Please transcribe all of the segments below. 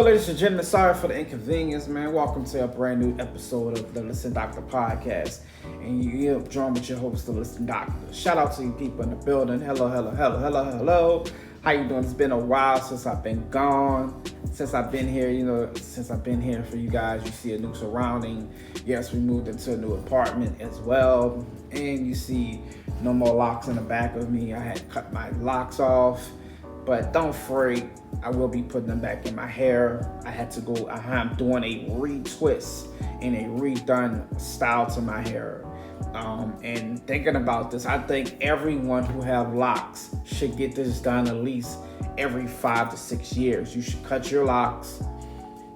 Ladies and gentlemen, sorry for the inconvenience, man. Welcome to a brand new episode of the Listen Doctor podcast. And you're joined with your host, the Listen Doctor. Shout out to you people in the building. Hello. How you doing? It's been a while since I've been gone. Since I've been here, since I've been here for you guys, you see a new surrounding. Yes, we moved into a new apartment as well. And you see no more locks in the back of me. I had to cut my locks off. But don't freak, I will be putting them back in my hair. I'm doing a retwist and a redone style to my hair. And thinking about this, I think everyone who have locks should get this done at least every 5 to 6 years. You should cut your locks,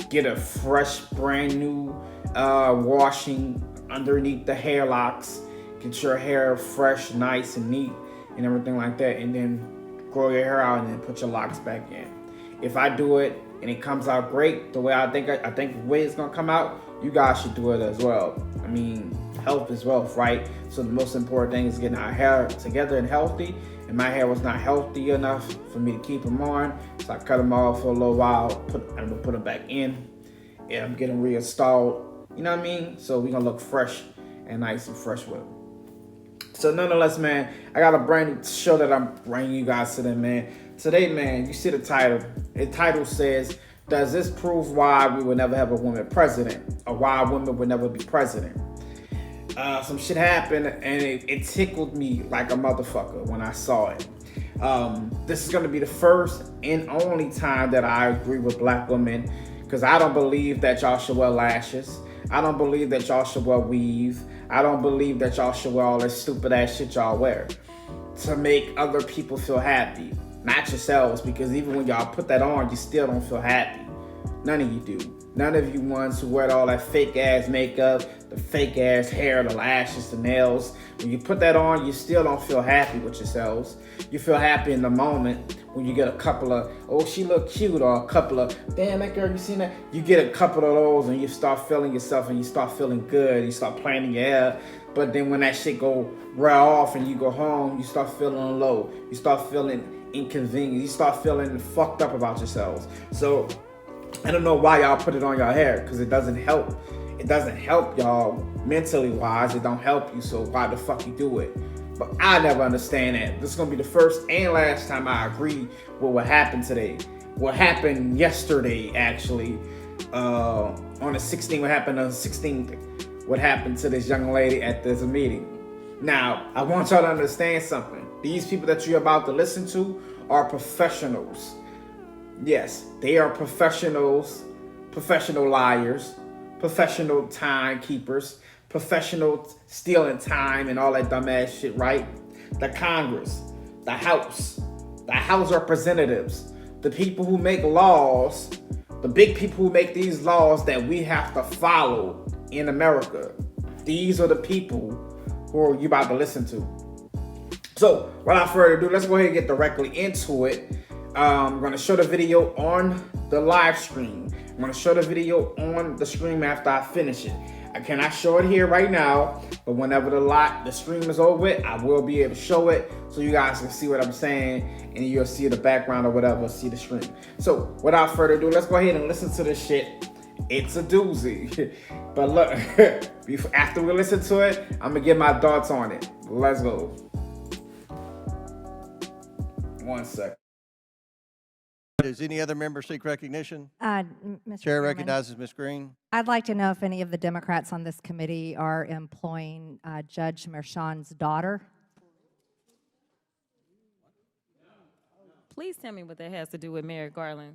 get a fresh, brand new washing underneath the hair locks, get your hair fresh, nice and neat and everything like that, and then grow your hair out and then put your locks back in. If I do it and it comes out great the way I think the way it's gonna come out, you guys should do it as well. I mean, health is wealth, right? So the most important thing is getting our hair together and healthy. And my hair was not healthy enough for me to keep them on, so I cut them off for a little while. I'm gonna put them back in, and I'm getting reinstalled. You know what I mean? So we're gonna look fresh and nice and fresh with them. So nonetheless, man, I got a brand new show that I'm bringing you guys today, man. Today, man, you see the title. The title says, does this prove why we will never have a woman president, or why women will never be president? Some shit happened, and it tickled me like a motherfucker when I saw it. This is going to be the first and only time that I agree with black women, because I don't believe that y'all should wear lashes. I don't believe that y'all should wear weave. I don't believe that y'all should wear all this stupid ass shit y'all wear to make other people feel happy, not yourselves, because even when y'all put that on, you still don't feel happy. None of you do. None of you ones who wear all that fake ass makeup, the fake ass hair, the lashes, the nails. When you put that on, you still don't feel happy with yourselves. You feel happy in the moment when you get a couple of, oh, she look cute, or a couple of, damn, that girl, you seen that? You get a couple of those and you start feeling yourself and you start feeling good. You start planning your hair. But then when that shit go right off and you go home, you start feeling low. You start feeling inconvenient. You start feeling fucked up about yourselves. So I don't know why y'all put it on your hair, because it doesn't help. It doesn't help y'all mentally wise. It don't help you, so why the fuck you do it? But I never understand that. This is going to be the first and last time I agree with what happened today. What happened yesterday, actually, on the 16th. What happened on the 16th? What happened to this young lady at this meeting? Now, I want y'all to understand something. These people that you're about to listen to are professionals. Yes, they are professionals, professional liars, professional timekeepers, professional stealing time and all that dumbass shit, right? The Congress, the House representatives, the people who make laws, the big people who make these laws that we have to follow in America. These are the people who you about to listen to. So, without further ado, let's go ahead and get directly into it. I'm going to show the video on the live stream. I'm going to show the video on the stream after I finish it. I cannot show it here right now, but whenever the stream is over with, I will be able to show it so you guys can see what I'm saying and you'll see the background or whatever, see the stream. So without further ado, let's go ahead and listen to this shit. It's a doozy. But look, after we listen to it, I'm going to give my thoughts on it. Let's go. 1 second. Does any other member seek recognition? Mr. Chair Chairman, recognizes Ms. Green. I'd like to know if any of the Democrats on this committee are employing Judge Merchan's daughter. Please tell me what that has to do with Merrick Garland.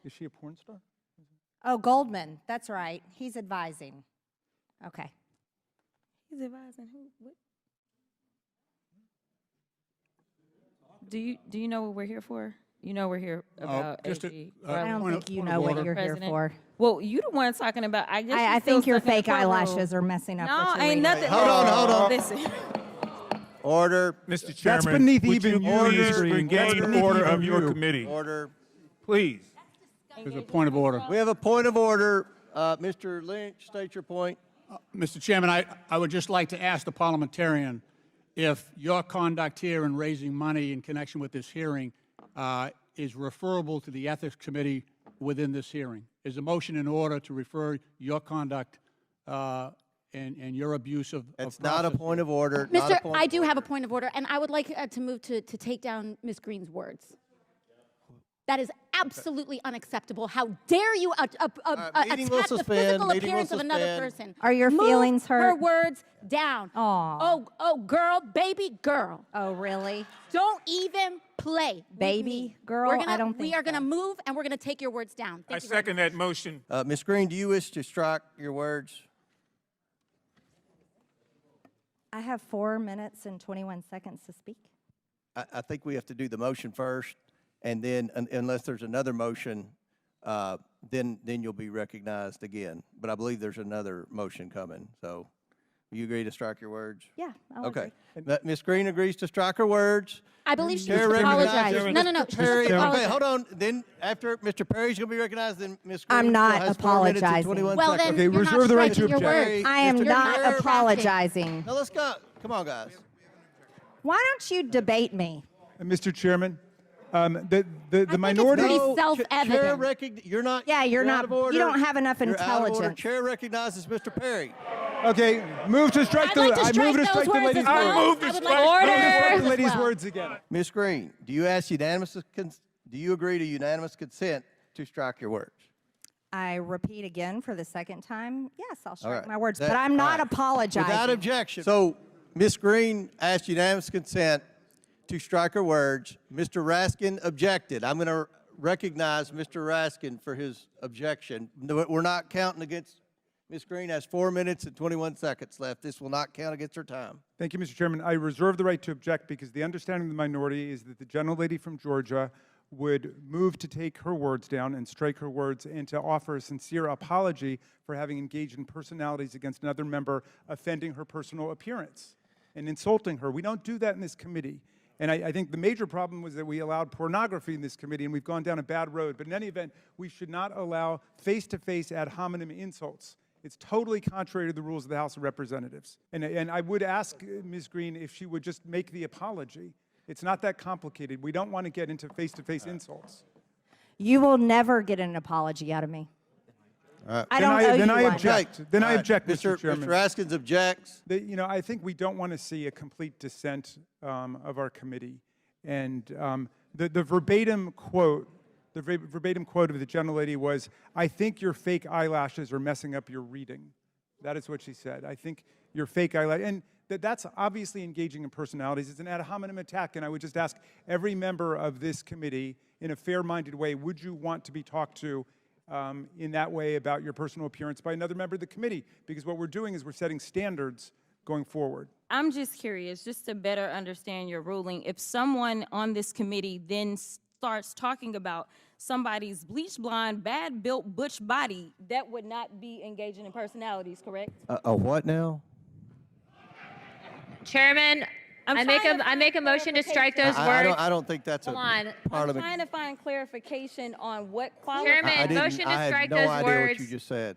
Is she a porn star? Oh, Goldman. That's right. He's advising. Okay. He's advising who? What? Do you know what we're here for? You know we're here about AG. I don't think you know what you're here for. Well, you the one talking about. I guess I think your fake eyelashes are messing up. No, what you're ain't reading. nothing. Hold on. Listen. Order. Mr. Chairman, beneath would even you you, please Mr. Green. regain That's beneath order even of your you. committee? Order. Please. There's a point of order. We have a point of order. Mr. Lynch, state your point. Mr. Chairman, I would just like to ask the parliamentarian if your conduct here in raising money in connection with this hearing is referable to the Ethics Committee within this hearing. Is a motion in order to refer your conduct and your abuse of It's not a process point here? of order. not a Mr. point I of do order. have a point of order, and I would like to move to take down Ms. Green's words. That is absolutely unacceptable. How dare you meeting will attack the suspend. physical Meeting will appearance of another suspend. person? Are your Move feelings her hurt? words down. Aw. Oh, girl, baby girl. Oh, really? Don't even play. with Baby me. girl? We're gonna, I don't We think are going to so. move, and we're going to take your words down. I Thank you very second that motion. Ms. Green, do you wish to strike your words? I have 4 minutes and 21 seconds to speak. I think we have to do the motion first, and then unless there's another motion, then you'll be recognized again. But I believe there's another motion coming. So, you agree to strike your words? Yeah, I'll Okay. agree. Ms. Green agrees to strike her words. I believe she Chair needs to recognizes apologize. No. Mr. She Perry. needs to Okay, apologize. hold on. Then after Mr. Perry's going to be recognized, then Ms. Green I'm still not has 4 minutes and apologizing. 21 Well, seconds. then Okay, you're reserve not the right to striking your object. words. I am Mr. not Perry. apologizing. Now let's go. Come on, guys. Why don't you debate me? Mr. Chairman, the it's minority. pretty No, self-evident. You're not. Yeah, you're out not- of order. you don't have enough You're out of order. intelligence. Chair recognizes Mr. Perry. Okay, move to strike I'd the. like to I strike move to those strike the words lady's as well. words. I Move to would strike like to the strike those lady's as well. words again. Ms. Green, do you agree to unanimous consent to strike your words? I repeat again for the second time. Yes, I'll All strike right. my words, That- but I'm not all right. apologizing. Without objection. So, Ms. Green asked unanimous consent to strike her words. Mr. Raskin objected. I'm going to recognize Mr. Raskin for his objection. No, we're not counting against. Ms. Green has 4 minutes and 21 seconds left. This will not count against her time. Thank you, Mr. Chairman. I reserve the right to object because the understanding of the minority is that the gentlelady from Georgia would move to take her words down and strike her words and to offer a sincere apology for having engaged in personalities against another member, offending her personal appearance and insulting her. We don't do that in this committee. And I think the major problem was that we allowed pornography in this committee, and we've gone down a bad road. But in any event, we should not allow face-to-face ad hominem insults. It's totally contrary to the rules of the House of Representatives. And I would ask Ms. Green if she would just make the apology. It's not that complicated. We don't want to get into face-to-face insults. You will never get an apology out of me. I Then don't I- owe then you I one. object. Then I All right. object, Mr. Chairman. Mr. Raskins objects. I think we don't want to see a complete dissent of our committee. And the verbatim quote of the gentlelady was, "I think your fake eyelashes are messing up your reading." That is what she said. I think your fake eyelashes. And that's obviously engaging in personalities. It's an ad hominem attack. And I would just ask every member of this committee, in a fair-minded way, would you want to be talked to in that way about your personal appearance by another member of the committee? Because what we're doing is we're setting standards going forward. I'm just curious, just to better understand your ruling, if someone on this committee then starts talking about somebody's bleach blonde, bad-built butch body, that would not be engaging in personalities, correct? A what now? Chairman, I'm I trying to make a find motion to strike those I words. don't think that's Hold a on. I'm parliament. trying to find clarification on what qualifies. Chairman, I didn't. motion to I strike had those no idea words. what you just said.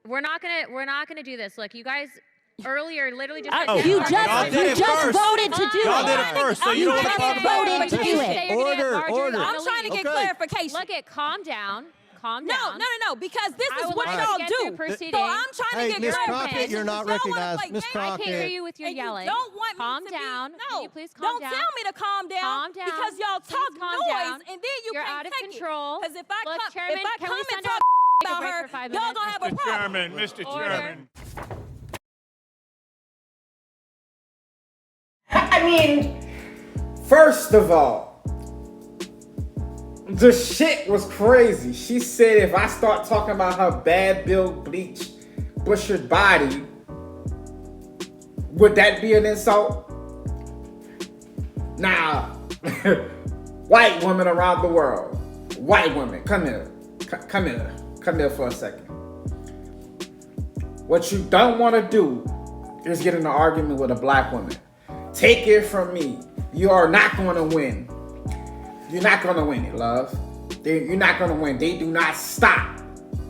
We're not gonna do this. Look, you guys earlier literally just. You said just y'all voted to do Y'all it. did it first, so you You don't just wanna talk about voted to do it. Order. I'm trying to get Okay. clarification. Look at, calm down, calm down. No, because this I is would what like to y'all get do. through proceedings. So I'm trying Hey, to get Ms. clarification. Crockett, you're not Y'all wanna recognized. play Ms. games. I can't hear Crockett. you with your And you yelling. don't want me Calm to be- down. No, Can you please calm don't down? tell me to calm down. Calm down. Because y'all Please talk calm noise, down. and then you You're can't out of take control. Because if I Look, come, Chairman, if I can come we and send talk a about break her, for 5 y'all minutes? gonna have a Mr. problem. Chairman, Mr. Order. Chairman. I mean, first of all, the shit was crazy. She said if I start talking about her bad built, bleach, butchered body, would that be an insult? Now, white women around the world, white women, come here. Come here for a second. What you don't want to do is get in an argument with a black woman. Take it from me. You are not going to win. You're not going to win it, love. You're not going to win. They do not stop.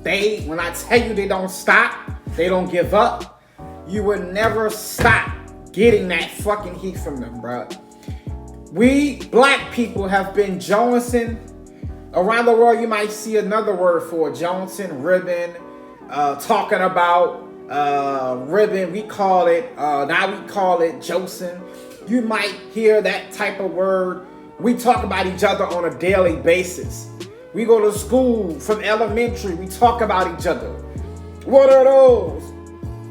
When I tell you they don't stop, they don't give up, you will never stop getting that fucking heat from them, bro. We black people have been jonesing Around the world, you might see another word for it. Johnson, ribbon, talking about ribbon. We call it, now we call it Johnson. You might hear that type of word. We talk about each other on a daily basis. We go to school from elementary. We talk about each other. What are those?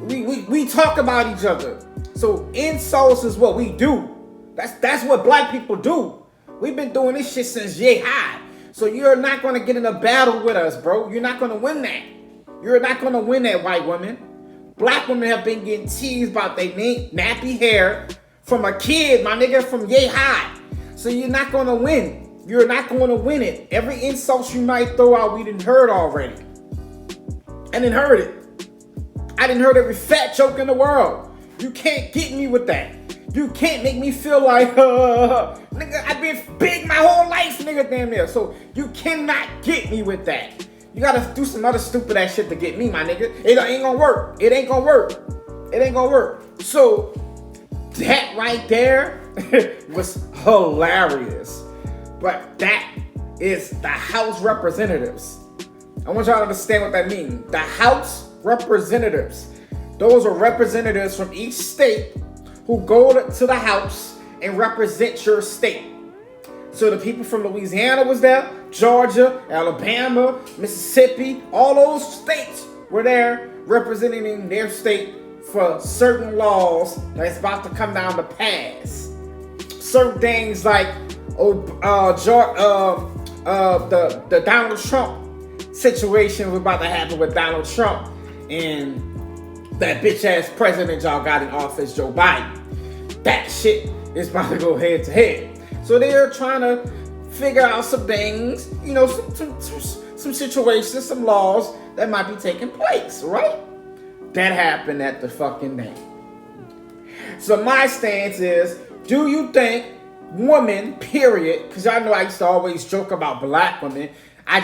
We talk about each other. So insults is what we do. That's what black people do. We've been doing this shit since yay high. So you're not going to get in a battle with us, bro. You're not going to win that. You're not going to win that, white woman. Black women have been getting teased about their nappy hair from a kid, my nigga, from yay high. So you're not going to win. You're not going to win it. Every insult you might throw out, we didn't heard already. I didn't heard it. I didn't heard every fat joke in the world. You can't get me with that. You can't make me feel like, nigga, I've been big my whole life, nigga, damn near. So you cannot get me with that. You gotta do some other stupid ass shit to get me, my nigga. It ain't gonna work. It ain't gonna work. It ain't gonna work. So that right there was hilarious. But that is the House Representatives. I want y'all to understand what that means. The House Representatives. Those are representatives from each state who go to the House and represent your state. So the people from Louisiana was there, Georgia, Alabama, Mississippi, all those states were there representing their state for certain laws that's about to come down to pass. Certain things like the Donald Trump situation was about to happen with Donald Trump and that bitch ass president y'all got in office, Joe Biden. That shit is about to go head to head. So they're trying to figure out some things, you know, some situations, some laws that might be taking place, right? That happened at the fucking day. So my stance is, do you think women, period, because y'all know I used to always joke about black women. I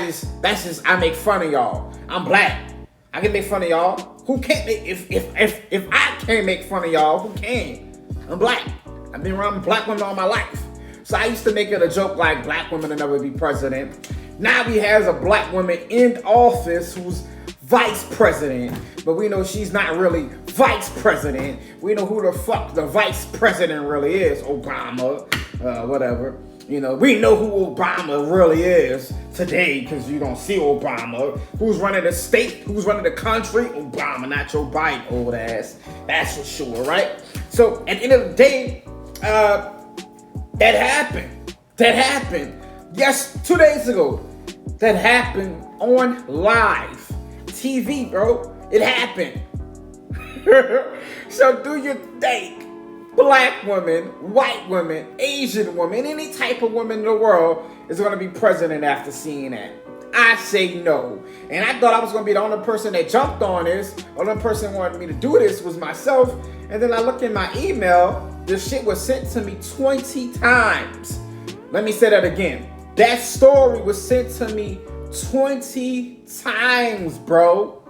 make fun of y'all. I'm black. I can make fun of y'all. Who can't make, if I can't make fun of y'all, who can? I'm black. I've been around black women all my life. So I used to make it a joke like black women will never be president. Now we have a black woman in office who's vice president, but we know she's not really vice president. We know who the fuck the vice president really is, Obama, whatever. You know, we know who Obama really is today because you don't see Obama. Who's running the state? Who's running the country? Obama, not Joe Biden, old ass. That's for sure, right? So at the end of the day, that happened. That happened. Yes, 2 days ago. That happened on live TV, bro. It happened. So do you think black women, white women, Asian women, any type of woman in the world is going to be president after seeing that? I say no. And I thought I was going to be the only person that jumped on this. The only person who wanted me to do this was myself. And then I look in my email. This shit was sent to me 20 times. Let me say that again. That story was sent to me 20 times, bro.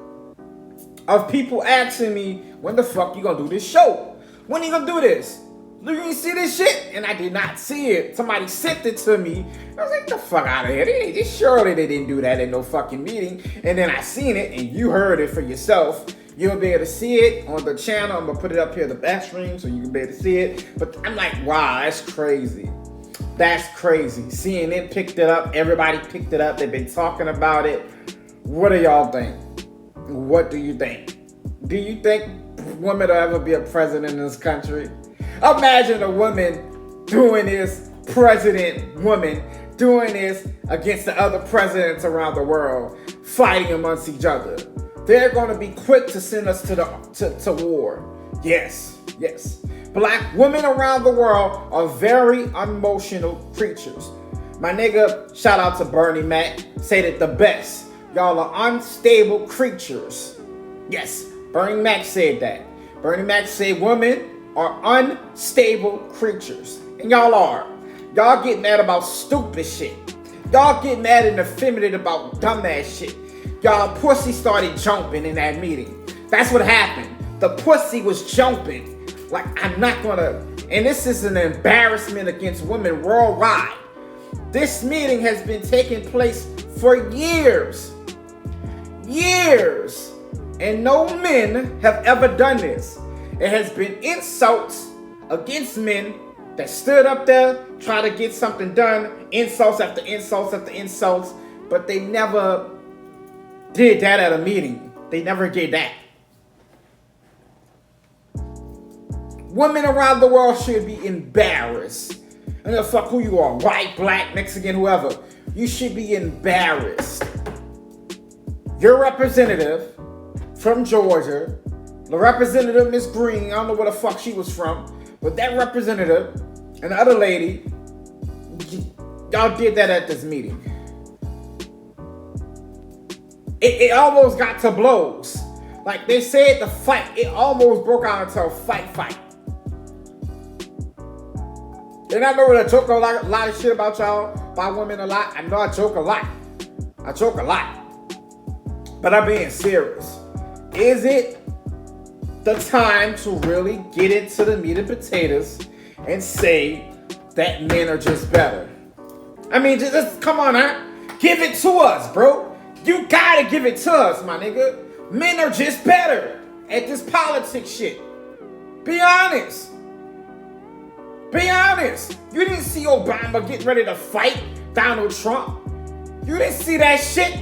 Of people asking me, when the fuck you gonna do this show? When you gonna do this? You didn't see this shit? And I did not see it. Somebody sent it to me. I was like, the fuck out of here. Surely they didn't do that in no fucking meeting. And then I seen it and you heard it for yourself. You'll be able to see it on the channel. I'm gonna put it up here in the back stream so you can be able to see it. But I'm like, wow, that's crazy. That's crazy. CNN picked it up. Everybody picked it up. They've been talking about it. What do y'all think? What do you think? Do you think women will ever be a president in this country? Imagine a woman doing this, president woman doing this against the other presidents around the world, fighting amongst each other. They're going to be quick to send us to war. Yes, yes. Black women around the world are very emotional creatures. My nigga, shout out to Bernie Mac, said it the best. Y'all are unstable creatures. Yes, Bernie Mac said that. Bernie Mac said women are unstable creatures. And y'all are. Y'all get mad about stupid shit. Y'all get mad and effeminate about dumbass shit. Y'all pussy started jumping in that meeting. That's what happened. The pussy was jumping. Like, I'm not gonna, and this is an embarrassment against women worldwide. This meeting has been taking place for years. Years. And no men have ever done this. It has been insults against men that stood up there, tried to get something done, insults after insults after insults, but they never did that at a meeting. They never did that. Women around the world should be embarrassed. I don't give a fuck who you are, white, black, Mexican, whoever. You should be embarrassed. Your representative from Georgia, the representative, Miss Green, I don't know where the fuck she was from, but that representative and the other lady, y'all did that at this meeting. It almost got to blows. Like they said, the fight, it almost broke out into a fight. And I know that I joke a lot of shit about y'all, about women a lot. I know I joke a lot. But I'm being serious. Is it the time to really get into the meat and potatoes and say that men are just better? I mean, just come on now. Give it to us, bro. You gotta give it to us, my nigga. Men are just better at this politics shit. Be honest. Be honest. You didn't see Obama getting ready to fight Donald Trump. You didn't see that shit.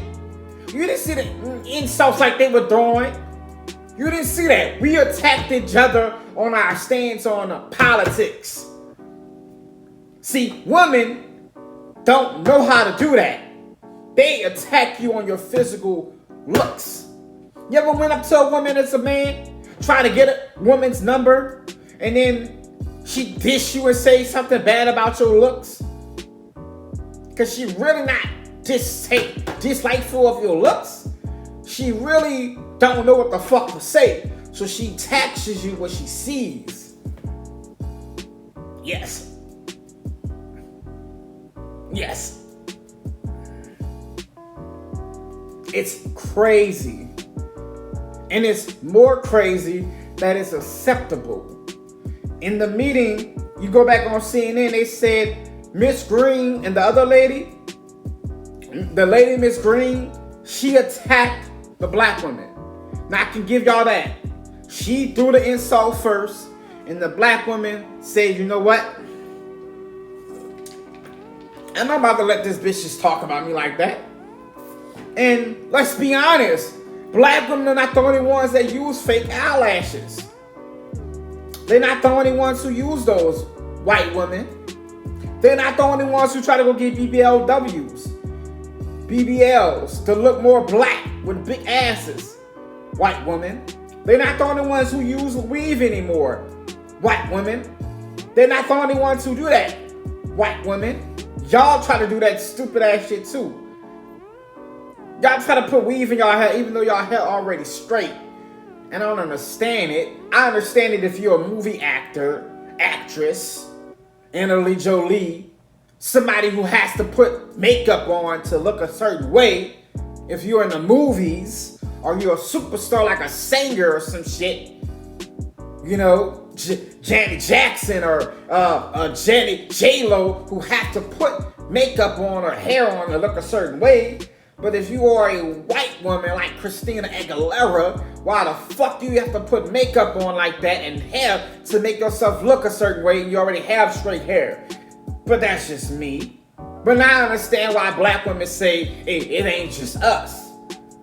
You didn't see the insults like they were throwing. You didn't see that. We attacked each other on our stance on politics. See, women don't know how to do that. They attack you on your physical looks. You ever went up to a woman as a man, try to get a woman's number, and then she dish you and say something bad about your looks? Because she really not dislikeful of your looks. She really don't know what the fuck to say. So she taxes you what she sees. Yes. Yes. It's crazy. And it's more crazy that it's acceptable. In the meeting, you go back on CNN, they said Miss Green and the other lady, the lady Miss Green, she attacked the black woman. Now I can give y'all that. She threw the insult first, and the black woman said, you know what? I'm not about to let this bitch just talk about me like that. And let's be honest, black women are not the only ones that use fake eyelashes. They're not the only ones who use those, white women. They're not the only ones who try to go get BBLs to look more black with big asses, white women. They're not the only ones who use weave anymore, white women. They're not the only ones who do that, white women. Y'all try to do that stupid ass shit too. Y'all try to put weave in y'all hair even though y'all hair already straight. And I don't understand it. I understand it if you're a movie actor, actress, Angelina Jolie, somebody who has to put makeup on to look a certain way. If you're in the movies or you're a superstar like a singer or some shit, you know, Janet Jackson or J-Lo, who have to put makeup on or hair on to look a certain way. But if you are a white woman like Christina Aguilera, why the fuck do you have to put makeup on like that and hair to make yourself look a certain way and you already have straight hair? But that's just me. But now I understand why black women say, hey, it ain't just us.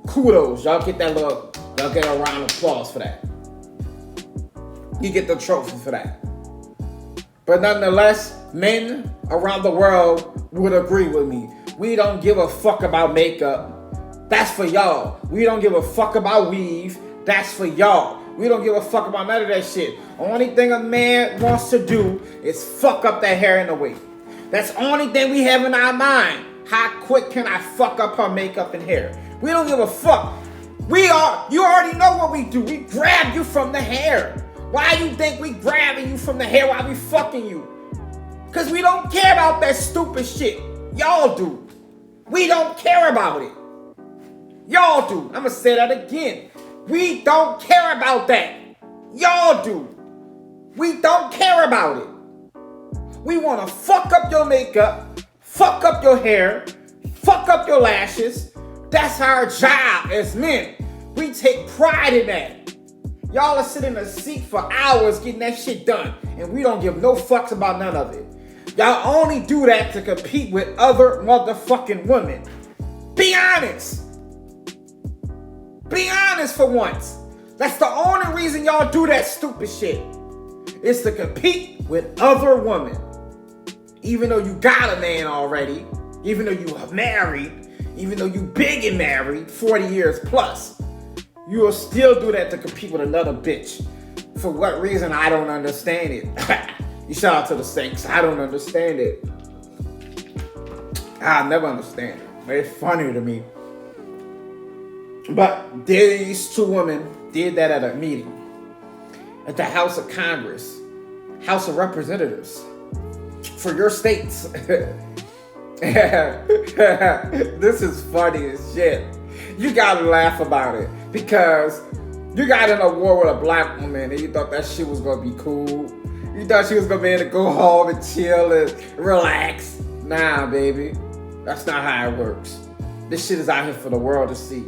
Kudos, y'all get a round of applause for that. You get the trophy for that. But nonetheless, men around the world would agree with me. We don't give a fuck about makeup. That's for y'all. We don't give a fuck about weave. That's for y'all. We don't give a fuck about none of that shit. Only thing a man wants to do is fuck up that hair in the wig. That's the only thing we have in our mind. How quick can I fuck up her makeup and hair? We don't give a fuck. You already know what we do. We grab you from the hair. Why do you think we grabbing you from the hair while we fucking you? Because we don't care about that stupid shit. Y'all do. We don't care about it. Y'all do. I'm going to say that again. We don't care about that. Y'all do. We don't care about it. We want to fuck up your makeup, fuck up your hair, fuck up your lashes. That's our job as men. We take pride in that. Y'all are sitting in a seat for hours getting that shit done, and we don't give no fucks about none of it. Y'all only do that to compete with other motherfucking women. Be honest. Be honest for once. That's the only reason y'all do that stupid shit. It's to compete with other women. Even though you got a man already, even though you are married, even though you big and married, 40 years plus, you will still do that to compete with another bitch. For what reason, I don't understand it. You shout out to the Saints. I don't understand it. I'll never understand it. Very funny to me. But these two women did that at a meeting at the House of Congress, House of Representatives, for your states. This is funny as shit. You gotta laugh about it because you got in a war with a black woman and you thought that shit was gonna be cool. You thought she was gonna be able to go home and chill and relax. Nah, baby. That's not how it works. This shit is out here for the world to see.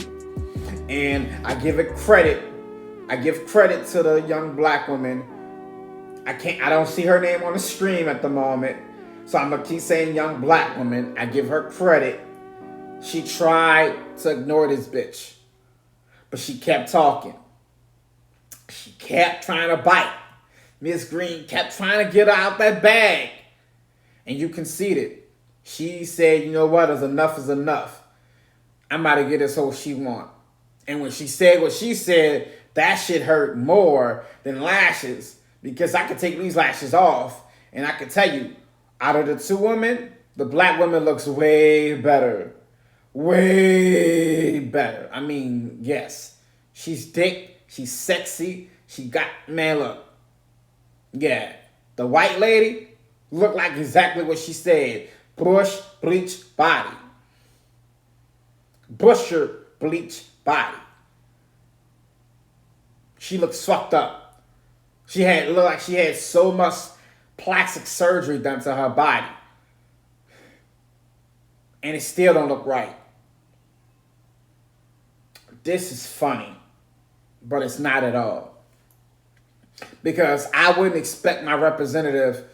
And I give it credit. I give credit to the young black woman. I don't see her name on the stream at the moment. So I'm gonna keep saying young black woman. I give her credit. She tried to ignore this bitch. But she kept talking. She kept trying to bite. Miss Green kept trying to get her out that bag. And you conceded. She said, you know what, enough is enough. I'm about to get this whole she want. And when she said what she said, that shit hurt more than lashes. Because I could take these lashes off. And I can tell you, out of the two women, the black woman looks way better. Way better. I mean, yes. She's thick. She's sexy. She got, man, look. Yeah. The white lady looked like exactly what she said. Bush, bleach, body. Busher, bleach, body. She looks fucked up. Looked like she had so much plastic surgery done to her body. And it still don't look right. This is funny, but it's not at all. Because I wouldn't expect my representative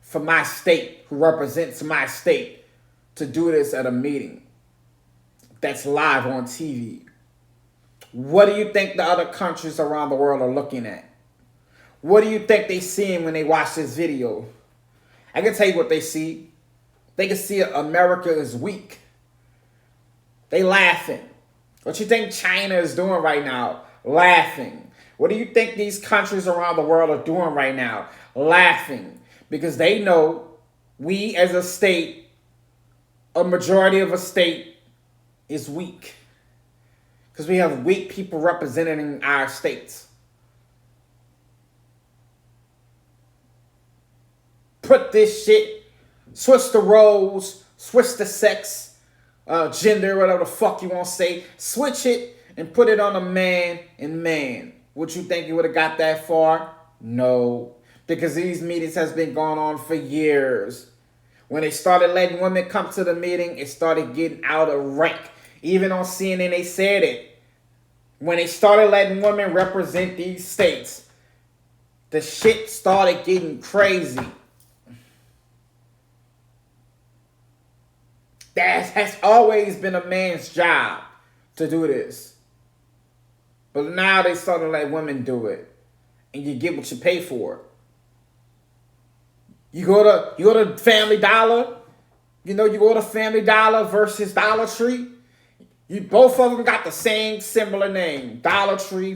from my state, who represents my state, to do this at a meeting that's live on TV. What do you think the other countries around the world are looking at? What do you think they seeing when they watch this video? I can tell you what they see. They can see America is weak. They laughing. What you think China is doing right now? Laughing. What do you think these countries around the world are doing right now? Laughing. Because they know we as a state, a majority of a state, is weak. Because we have weak people representing our states. Put this shit, switch the roles, switch the sex, gender, whatever the fuck you want to say. Switch it and put it on a man and man. Would you think you would have got that far? No. Because these meetings has been going on for years. When they started letting women come to the meeting, it started getting out of rank. Even on CNN, they said it. When they started letting women represent these states, the shit started getting crazy. That has always been a man's job to do this. But now they started to let women do it. And you get what you pay for. You go to Family Dollar. You go to Family Dollar versus Dollar Tree. Both of them got the same similar name. Dollar Tree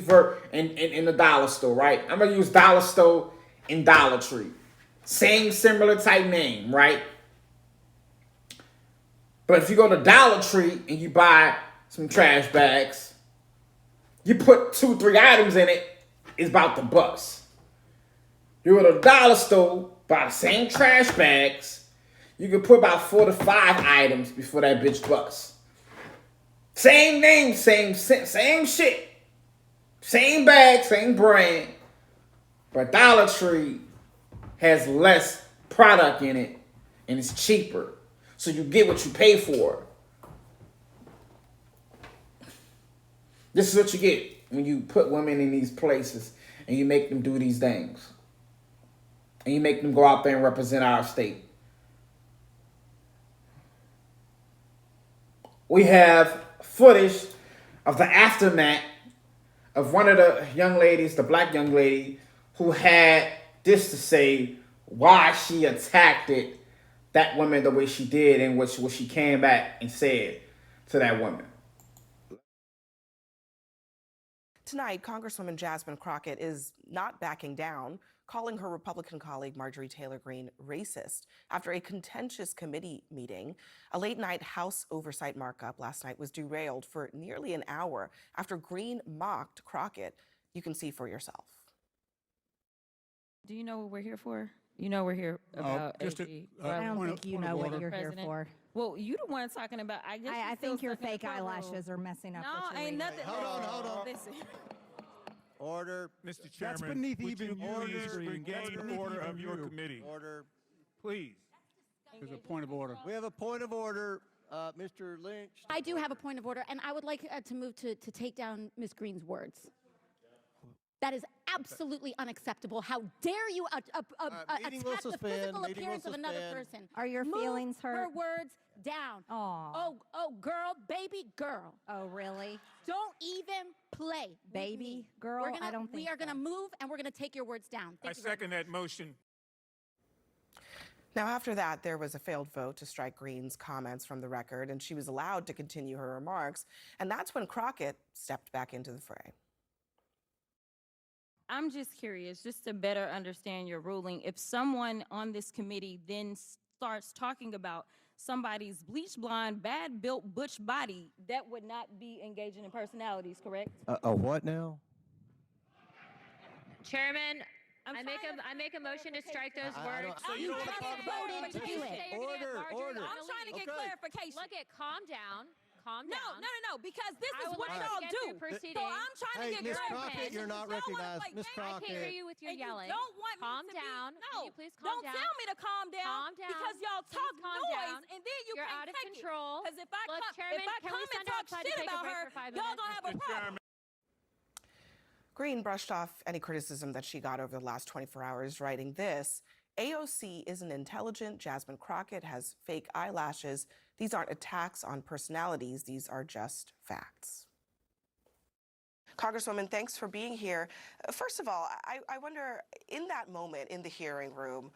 in the dollar store, right? I'm going to use Dollar Store and Dollar Tree. Same similar type name, right? But if you go to Dollar Tree and you buy some trash bags, you put 2-3 items in it, it's about to bust. You go to the dollar store, buy the same trash bags, you can put about 4 to 5 items before that bitch busts. Same name, same shit. Same bag, same brand. But Dollar Tree has less product in it and it's cheaper. So you get what you pay for. This is what you get when you put women in these places and you make them do these things. And you make them go out there and represent our state. We have footage of the aftermath of one of the young ladies, the black young lady, who had this to say why she attacked that woman the way she did, and what she came back and said to that woman. Tonight, Congresswoman Jasmine Crockett is not backing down, calling her Republican colleague Marjorie Taylor Greene racist after a contentious committee meeting. A late-night House oversight markup last night was derailed for nearly an hour after Greene mocked Crockett. You can see for yourself. Do you know what we're here for? You know we're here about just AG. I don't think you know what you're here President. for. Well, you the one talking about. I guess I you're still think your stuck in the fake courtroom. eyelashes are messing up No, what you're ain't reading. nothing. Hold on. Listen. Order. Mr. Chairman, That's beneath would even you you, please Green. regain That's beneath order even of your you. committee? Order. Please. There's a point of order. We have a point of order. Mr. Lynch. I do have a point of order, and I would like to move to take down Ms. Green's words. That is absolutely unacceptable. How dare you meeting will attack the suspend, physical meeting will appearance of another suspend. person? Are your Move feelings hurt? her words down. Aw. Oh, girl, baby girl. Oh, really? Don't even play with Baby me. girl? We're gonna, I don't we think are going to so. move, and we're going to take your words down. I Thank you very second that motion. Now, after that, there was a failed vote to strike Greene's comments from the record, and she was allowed to continue her remarks. And that's when Crockett stepped back into the fray. I'm just curious, just to better understand your ruling. If someone on this committee then starts talking about somebody's bleach blonde, bad built butch body, that would not be engaging in personalities, correct? A what now? Chairman, I'm I make a motion to strike those I words. don't- So you don't wanna talk about voted to do it. Order. I'm trying to get Okay. clarification. Look at, calm down. Calm No, down. because this I is would what like to y'all get do. through proceedings. So I'm trying Hey, to get Ms. clarification. Crockett, you're not Y'all wanna recognized. play Ms. games, I can't hear Crockett. you with your and yelling. You don't want Calm me to down. Be, Can no, you please calm don't down? tell me to calm down. Calm down. Because y'all Please talk calm noise, down. and then you You're can't out of take control. Because if I Look, come, Chairman, if I can come we and send talk outside to shit take a about break her, for 5 y'all minutes? gonna have a problem. Greene brushed off any criticism that she got over the last 24 hours, writing this: AOC isn't intelligent. Jasmine Crockett has fake eyelashes. These aren't attacks on personalities. These are just facts. Congresswoman, thanks for being here. First of all, I wonder, in that moment in the hearing room,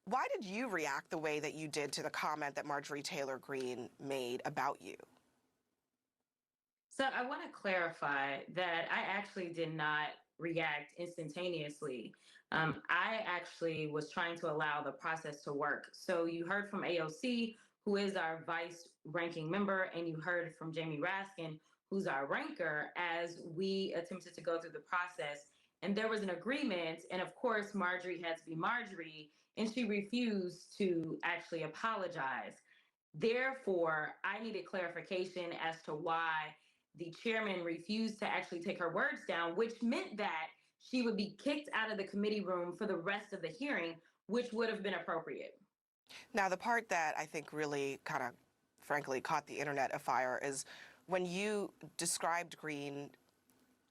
why did you react the way that you did to the comment that Marjorie Taylor Greene made about you? So I want to clarify that I actually did not react instantaneously. I actually was trying to allow the process to work. So you heard from AOC, who is our vice ranking member, and you heard from Jamie Raskin, who's our ranker, as we attempted to go through the process. And there was an agreement. And of course, Marjorie had to be Marjorie, and she refused to actually apologize. Therefore, I needed clarification as to why the chairman refused to actually take her words down, which meant that she would be kicked out of the committee room for the rest of the hearing, which would have been appropriate. Now, the part that I think really kind of, frankly, caught the internet afire is when you described Greene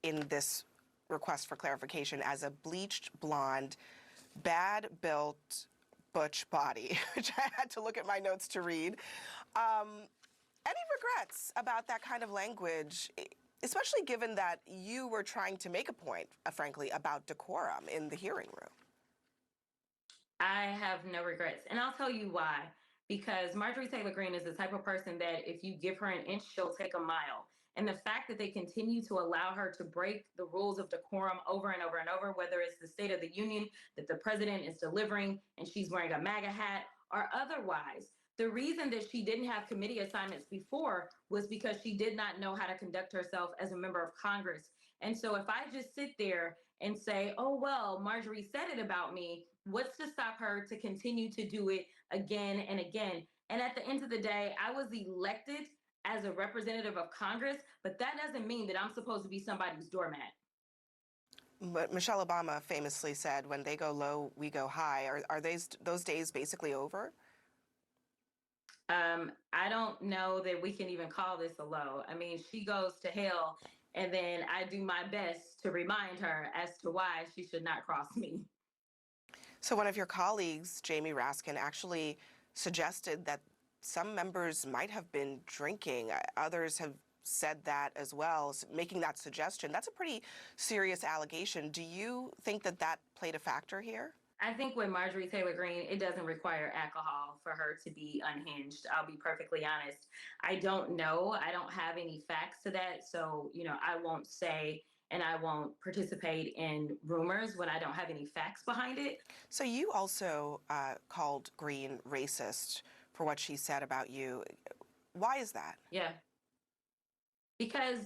in this request for clarification as a bleached blonde, bad-built butch body, which I had to look at my notes to read. Any regrets about that kind of language, especially given that you were trying to make a point, frankly, about decorum in the hearing room? I have no regrets. And I'll tell you why. Because Marjorie Taylor Greene is the type of person that if you give her an inch, she'll take a mile. And the fact that they continue to allow her to break the rules of decorum over and over and over, whether it's the State of the Union that the president is delivering and she's wearing a MAGA hat or otherwise, the reason that she didn't have committee assignments before was because she did not know how to conduct herself as a member of Congress. And so if I just sit there and say, oh, well, Marjorie said it about me, what's to stop her to continue to do it again and again? And at the end of the day, I was elected as a representative of Congress, but that doesn't mean that I'm supposed to be somebody's doormat. But Michelle Obama famously said, when they go low, we go high. Are those days basically over? I don't know that we can even call this a low. I mean, she goes to hell, and then I do my best to remind her as to why she should not cross me. So one of your colleagues, Jamie Raskin, actually suggested that some members might have been drinking. Others have said that as well, making that suggestion. That's a pretty serious allegation. Do you think that that played a factor here? I think with Marjorie Taylor Greene, it doesn't require alcohol for her to be unhinged. I'll be perfectly honest. I don't know. I don't have any facts to that. So, I won't say and I won't participate in rumors when I don't have any facts behind it. So you also called Greene racist for what she said about you. Why is that? Yeah. Because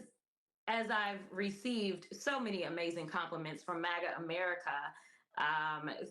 as I've received so many amazing compliments from MAGA America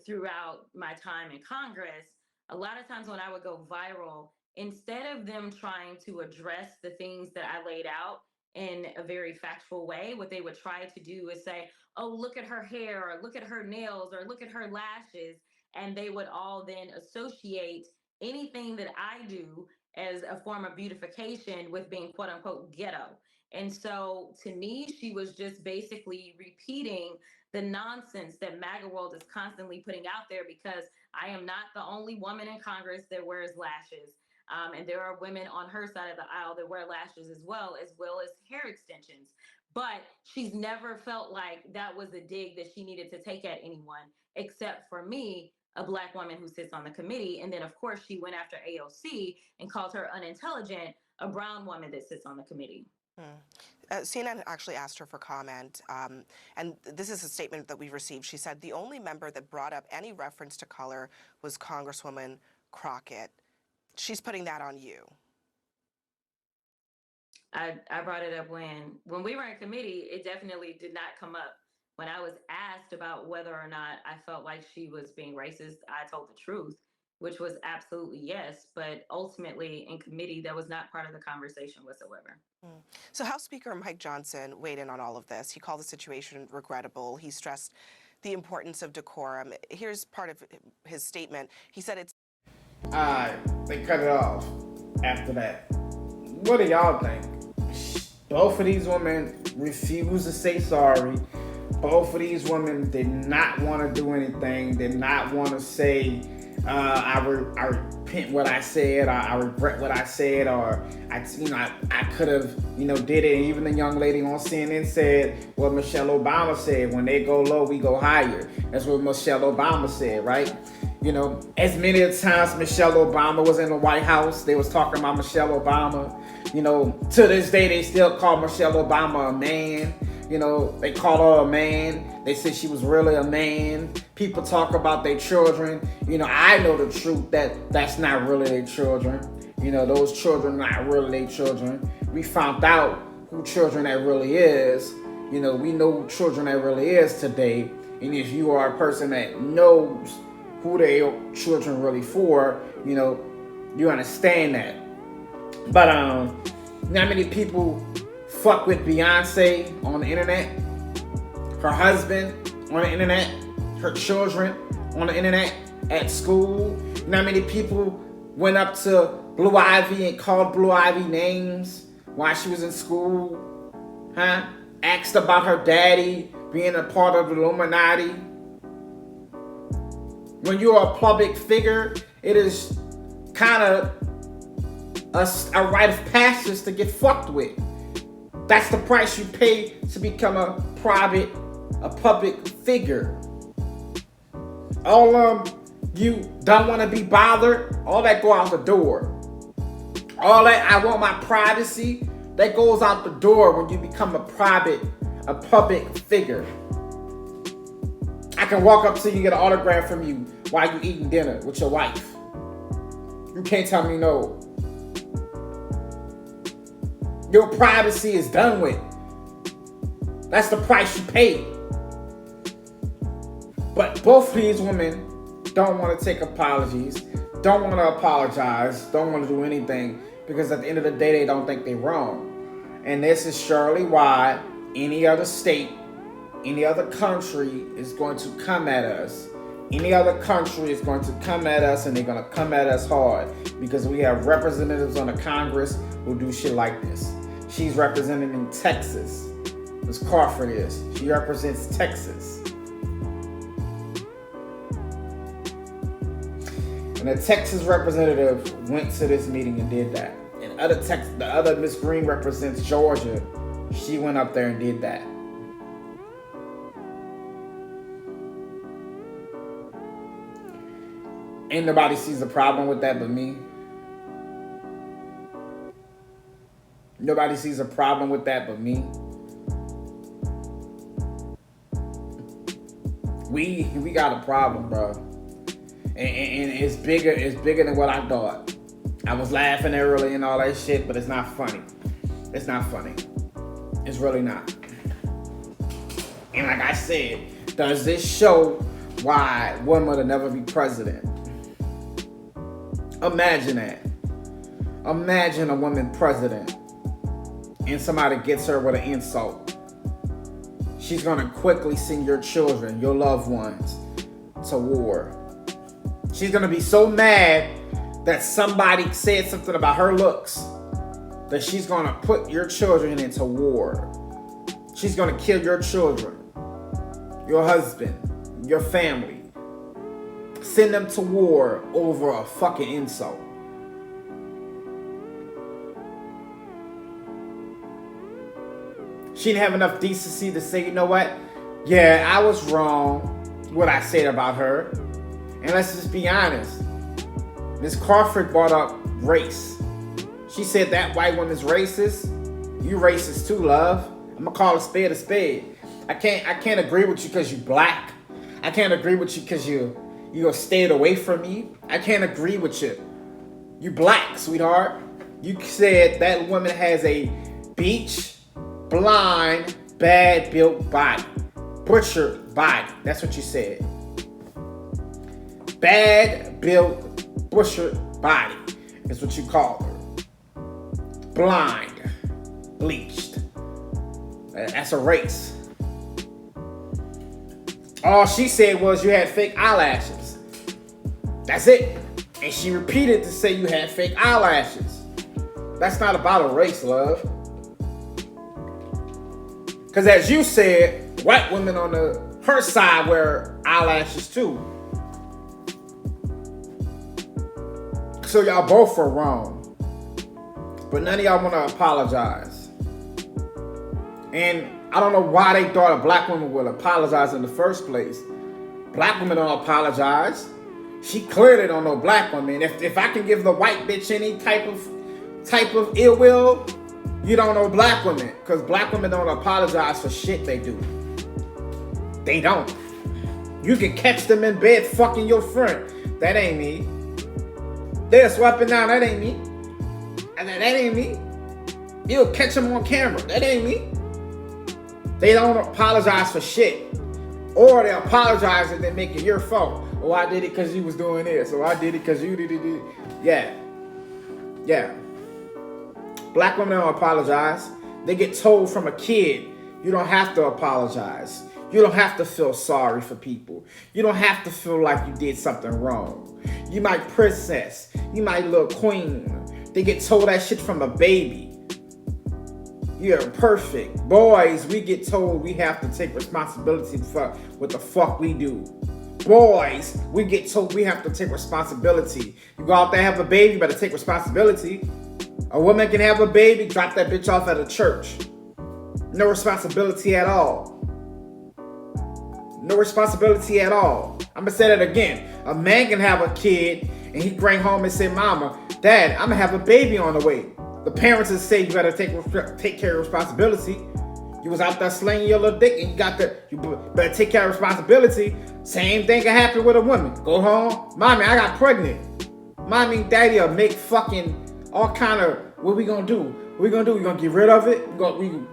throughout my time in Congress, a lot of times when I would go viral, instead of them trying to address the things that I laid out in a very factual way, what they would try to do is say, oh, look at her hair, or look at her nails, or look at her lashes. And they would all then associate anything that I do as a form of beautification with being quote unquote ghetto. And so to me, she was just basically repeating the nonsense that MAGA world is constantly putting out there, because I am not the only woman in Congress that wears lashes. And there are women on her side of the aisle that wear lashes as well as hair extensions. But she's never felt like that was a dig that she needed to take at anyone, except for me, a Black woman who sits on the committee. And then, of course, she went after AOC and called her unintelligent, a brown woman that sits on the committee. CNN actually asked her for comment, and this is a statement that we received. She said, the only member that brought up any reference to color was Congresswoman Crockett. She's putting that on you. I brought it up when we were in committee. It definitely did not come up. When I was asked about whether or not I felt like she was being racist, I told the truth, which was absolutely yes. But ultimately, in committee, that was not part of the conversation whatsoever. So House Speaker Mike Johnson weighed in on all of this. He called the situation regrettable. He stressed the importance of decorum. Here's part of his statement. He said it's... They cut it off after that. What do y'all think? Both of these women refused to say sorry. Both of these women did not want to do anything, did not want to say, I repent what I said, or I regret what I said, or I could have, did it. And even the young lady on CNN said what Michelle Obama said, when they go low, we go higher. That's what Michelle Obama said, right? As many times Michelle Obama was in the White House, they was talking about Michelle Obama. To this day, they still call Michelle Obama a man. They call her a man. They said she was really a man. People talk about their children. I know the truth that that's not really their children. Those children are not really their children. We found out who children that really is. We know who children that really is today. And if you are a person that knows who their children really for, you understand that. But how many people fuck with Beyonce on the internet, her husband on the internet, her children on the internet, at school? How many people went up to Blue Ivy and called Blue Ivy names while she was in school? Asked about her daddy being a part of the Illuminati. When you're a public figure, it is kind of a rite of passage to get fucked with. That's the price you pay to become a public figure. All you don't want to be bothered, all that go out the door. All that I want my privacy, that goes out the door when you become a public figure. I can walk up to you and get an autograph from you while you eating dinner with your wife. You can't tell me no. Your privacy is done with. That's the price you pay. But both of these women don't want to take apologies, don't want to apologize, don't want to do anything, because at the end of the day, they don't think they're wrong. And this is surely why any other state, any other country is going to come at us Any other country is going to come at us, and they're going to come at us hard because we have representatives on the Congress who do shit like this. She's representing Texas. Ms. Crawford is. She represents Texas. And the Texas representative went to this meeting and did that. And the other Ms. Green represents Georgia. She went up there and did that. Ain't nobody sees a problem with that but me. Nobody sees a problem with that but me. We got a problem, bro. And it's bigger than what I thought. I was laughing early and all that shit, but it's not funny. It's not funny. It's really not. And like I said, does this show why women will never be president? Imagine that. Imagine a woman president and somebody gets her with an insult. She's gonna quickly send your children, your loved ones, to war. She's gonna be so mad that somebody said something about her looks that she's gonna put your children into war. She's gonna kill your children, your husband, your family. Send them to war over a fucking insult. She didn't have enough decency to say, you know what? Yeah, I was wrong what I said about her. And let's just be honest. Ms. Crawford brought up race. She said that white woman's racist. You racist too, love. I'm gonna call a spade a spade. I can't agree with you because you black. I can't agree with you because you stayed away from me. I can't agree with you. You black, sweetheart. You said that woman has a beach, blind, bad built body. Butchered body. That's what you said. Bad built, butchered body is what you called her. Blind, bleached. That's a race. All she said was you had fake eyelashes. That's it. And she repeated to say you had fake eyelashes. That's not about a race, love. Because as you said, white women on her side wear eyelashes too. So y'all both were wrong. But none of y'all want to apologize. And I don't know why they thought a black woman would apologize in the first place. Black women don't apologize. She clearly don't know black women. If I can give the white bitch any type of ill will, you don't know black women. Because black women don't apologize for shit they do. They don't. You can catch them in bed fucking your friend. That ain't me. They're swiping down. That ain't me. And that ain't me. You'll catch them on camera. That ain't me. They don't apologize for shit. Or they apologize and they make it your fault. Oh, I did it because you was doing this. Or I did it because you did it. Yeah. Yeah. Black women don't apologize. They get told from a kid, you don't have to apologize. You don't have to feel sorry for people. You don't have to feel like you did something wrong. You might princess. You might little queen. They get told that shit from a baby. You're perfect. Boys, we get told we have to take responsibility for what the fuck we do. Boys, we get told we have to take responsibility. You go out there and have a baby, you better take responsibility. A woman can have a baby, drop that bitch off at a church. No responsibility at all. No responsibility at all. I'm gonna say that again. A man can have a kid and he bring home and say, Mama, Dad, I'm gonna have a baby on the way. The parents will say you better take care of responsibility. You was out there slinging your little dick and you better take care of responsibility. Same thing can happen with a woman. Go home, Mommy, I got pregnant. Mommy and Daddy will make fucking all kind of, what we gonna do? What we gonna do? We gonna get rid of it? What you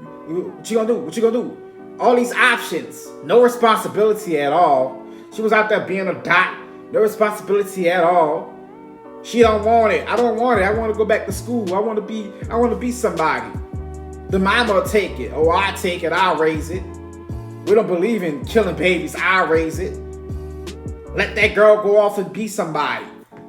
gonna do? What you gonna do? All these options. No responsibility at all. She was out there being a dot. No responsibility at all. She don't want it. I don't want it. I want to go back to school. I want to be somebody. The mama will take it. Oh, I take it. I'll raise it. We don't believe in killing babies. I'll raise it. Let that girl go off and be somebody.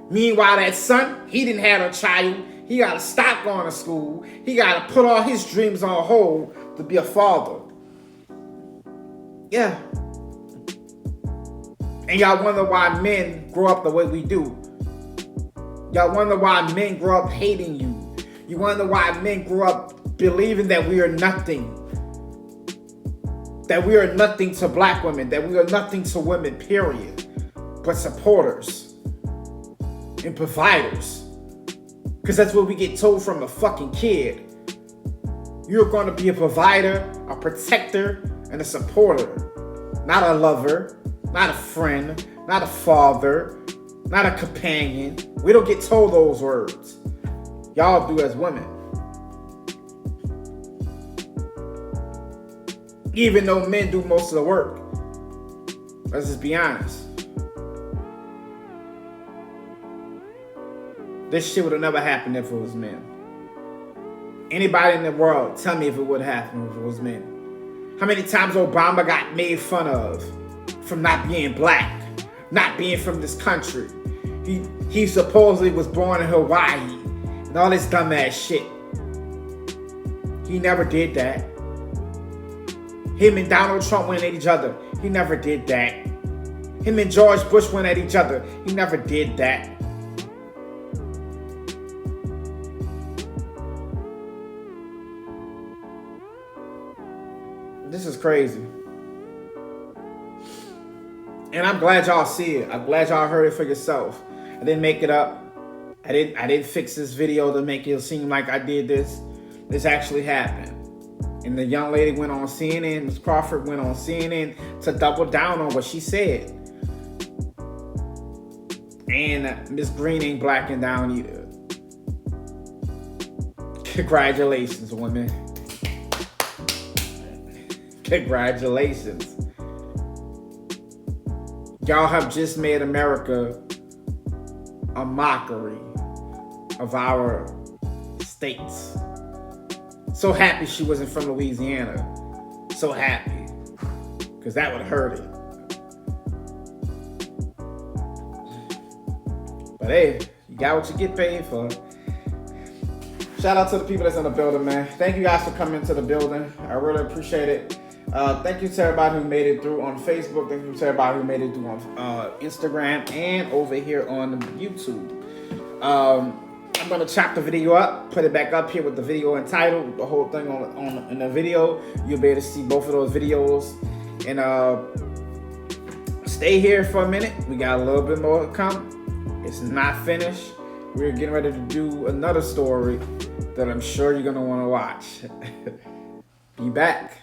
Meanwhile, that son, he didn't have a child. He got to stop going to school. He got to put all his dreams on hold to be a father. Yeah. And y'all wonder why men grow up the way we do. Y'all wonder why men grow up hating you. You wonder why men grow up believing that we are nothing. That we are nothing to black women. That we are nothing to women, period. But supporters and providers. Because that's what we get told from a fucking kid. You're going to be a provider, a protector, and a supporter. Not a lover, not a friend, not a father, not a companion. We don't get told those words. Y'all do as women. Even though men do most of the work. Let's just be honest. This shit would have never happened if it was men. Anybody in the world, tell me if it would have happened if it was men. How many times Obama got made fun of from not being black, not being from this country? He supposedly was born in Hawaii and all this dumbass shit. He never did that. Him and Donald Trump went at each other. He never did that. Him and George Bush went at each other. He never did that. This is crazy. And I'm glad y'all see it. I'm glad y'all heard it for yourself. I didn't make it up. I didn't fix this video to make it seem like I did this. This actually happened. And the young lady went on CNN, Ms. Crawford went on CNN to double down on what she said. And Ms. Green ain't blacking down either. Congratulations, women. Congratulations. Y'all have just made America a mockery of our states. So happy she wasn't from Louisiana. So happy. Because that would hurt it. But hey, you got what you get paid for. Shout out to the people that's in the building, man. Thank you guys for coming to the building. I really appreciate it. Thank you to everybody who made it through on Facebook. Thank you to everybody who made it through on Instagram and over here on YouTube. I'm gonna chop the video up, put it back up here with the video entitled, the whole thing in the video. You'll be able to see both of those videos. And stay here for a minute. We got a little bit more to come. It's not finished. We're getting ready to do another story that I'm sure you're gonna want to watch. Be back.